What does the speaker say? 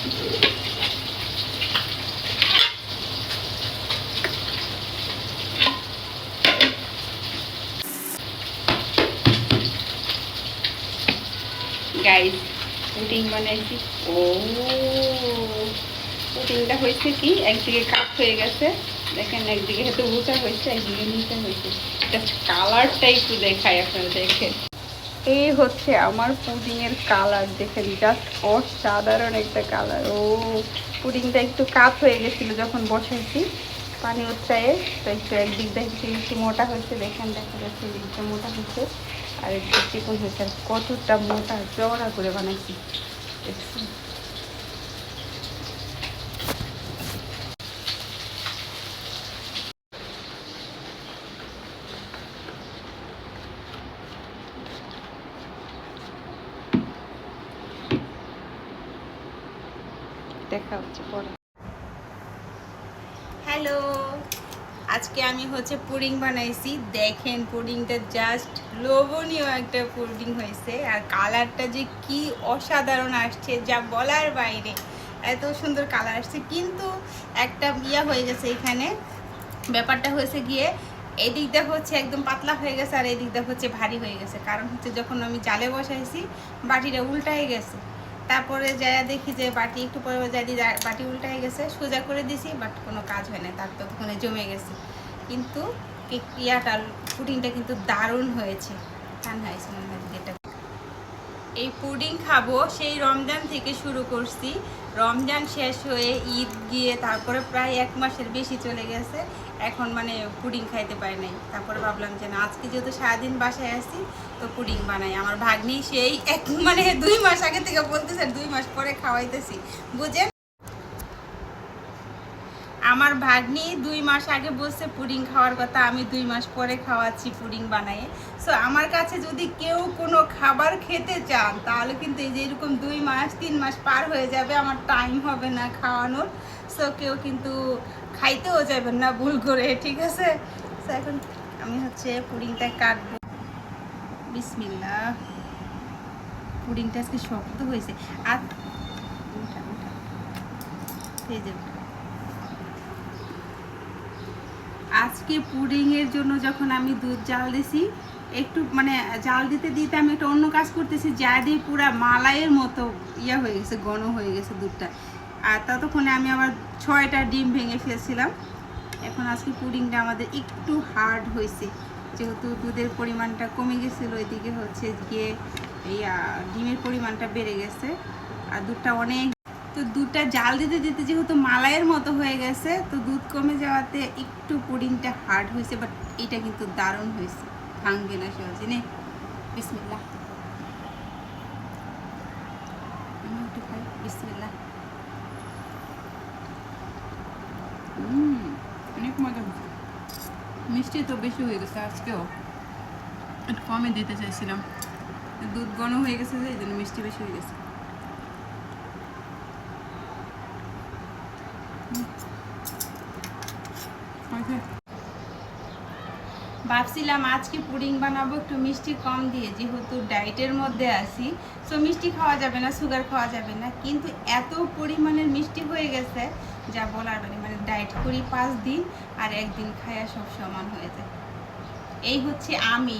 Guys pudding বানাইছি। ও পুডিংটা হয়েছে কি, একদিকে কাপ হয়ে গেছে দেখেন, একদিকে হয়তো উঁচা হয়েছে, একদিকে নিচা হয়েছে। জাস্ট কালারটা একটু দেখাই আপনারা দেখেন। এই হচ্ছে আমার পুডিং এর কালার, দেখেন জাস্ট অসাধারণ একটা কালার। ও পুডিংটা একটু কাপ হয়ে গেছিল যখন বসাইছি পানি উৎসাহে, তো একটু একদিক দেখছি একটু মোটা হয়েছে, দেখেন দেখা যাচ্ছে একটু মোটা হয়েছে আর একটু চিকন হয়েছে। আর কতটা মোটা চওড়া করে বানাইছি দেখছি। দেখা হচ্ছে পরে। হ্যালো, আজকে আমি হচ্ছে পুডিং বানাইছি। দেখেন পুডিংটা জাস্ট লোভনীয় একটা পুডিং হয়েছে, আর কালারটা যে কি অসাধারণ আসছে যা বলার বাইরে, এত সুন্দর কালার আসছে। কিন্তু একটা হয়ে গেছে এখানে, ব্যাপারটা হয়েছে গিয়ে এই দিকটা হচ্ছে একদম পাতলা হয়ে গেছে আর এই দিকটা হচ্ছে ভারী হয়ে গেছে। কারণ হচ্ছে যখন আমি জালে বসাইছি বাটিটা উল্টাই গেছে, তারপরে যাই দেখি যে বাটি একটু পরে যাই বাটি উল্টাই গেছে, সোজা করে দিছি বাট কোনো কাজ হয় না, তারপর ওখানে জমে গেছে। কিন্তু পুডিংটা কিন্তু দারুণ হয়েছে, ঠান্ডা হয়েছে মনে হয় যেটা। এই পুডিং খাবো সেই রমজান থেকে শুরু করছি, রমজান শেষ হয়ে ঈদ গিয়ে তারপরে প্রায় 1 মাসের বেশি চলে গেছে, এখন মানে পুডিং খাইতে পারি নাই। তারপরে ভাবলাম যে না, আজকে যেহেতু সারাদিন বাসায় আসি তো পুডিং বানাই। আমার ভাগ্নি সেই 2 মাস আগে থেকে বলতেছে 2 মাস পরে খাওয়াইতেছি, বুঝেন। আমার ভাগ্নি 2 মাস আগে বলছে পুডিং খাওয়ার কথা, আমি 2 মাস পরে খাওয়াচ্ছি পুডিং বানায়ে। সো আমার কাছে যদি কেউ কোনো খাবার খেতে চান তাহলে কিন্তু এই যে এরকম 2 মাস 3 মাস পার হয়ে যাবে, আমার টাইম হবে না খাওয়ানোর। সো কেউ কিন্তু খাইতেও যাবেন না ভুল করে, ঠিক আছে। সো এখন আমি হচ্ছে পুডিংটা কাটবো। বিসমিল্লাহ। পুডিংটা আজকে শক্ত হয়েছে আর আজকে পুডিংয়ের জন্য যখন আমি দুধ জাল দিছি, একটু মানে জাল দিতে দিতে আমি একটা অন্য কাজ করতেছি, যা দিয়ে পুরো মালাইয়ের মতো হয়ে গেছে, ঘন হয়ে গেছে দুধটা। আর ততক্ষণে আমি আবার 6টা ডিম ভেঙে ফেলছিলাম। এখন আজকে পুডিংটা আমাদের একটু হার্ড হয়েছে, যেহেতু দুধের পরিমাণটা কমে গেছিলো, এদিকে হচ্ছে গিয়ে এই ডিমের পরিমাণটা বেড়ে গেছে আর দুধটা অনেক। তো দুধটা জাল দিতে দিতে যেহেতু মালাইয়ের মতো হয়ে গেছে, তো দুধ কমে যাওয়াতে একটু পুডিংটা হার্ড হয়েছে, বাট এটা কিন্তু দারুণ হয়েছে, ভাঙবে না সহজে। নে বিসমিল্লাহ, একটু খাই। বিসমিল্লাহ। অনেক মজা হয়েছে। মিষ্টি তো বেশি হয়ে গেছে আজকেও, একটু কমে দিতে চাইছিলাম, দুধ ঘন হয়ে গেছে যে এই জন্য মিষ্টি বেশি হয়ে গেছে। ভাবছিলাম আজকে পুডিং বানাবো একটু মিষ্টি কম দিয়ে, যেহেতু ডায়েটের মধ্যে আছি, সো মিষ্টি খাওয়া যাবে না, সুগার খাওয়া যাবে না। কিন্তু এত পরিমাণের মিষ্টি হয়ে গেছে যা বলার মানে ডায়েট করি 5 দিন আর 1 দিন খায়া সব সমান হয়ে যায়। এই হচ্ছে আমি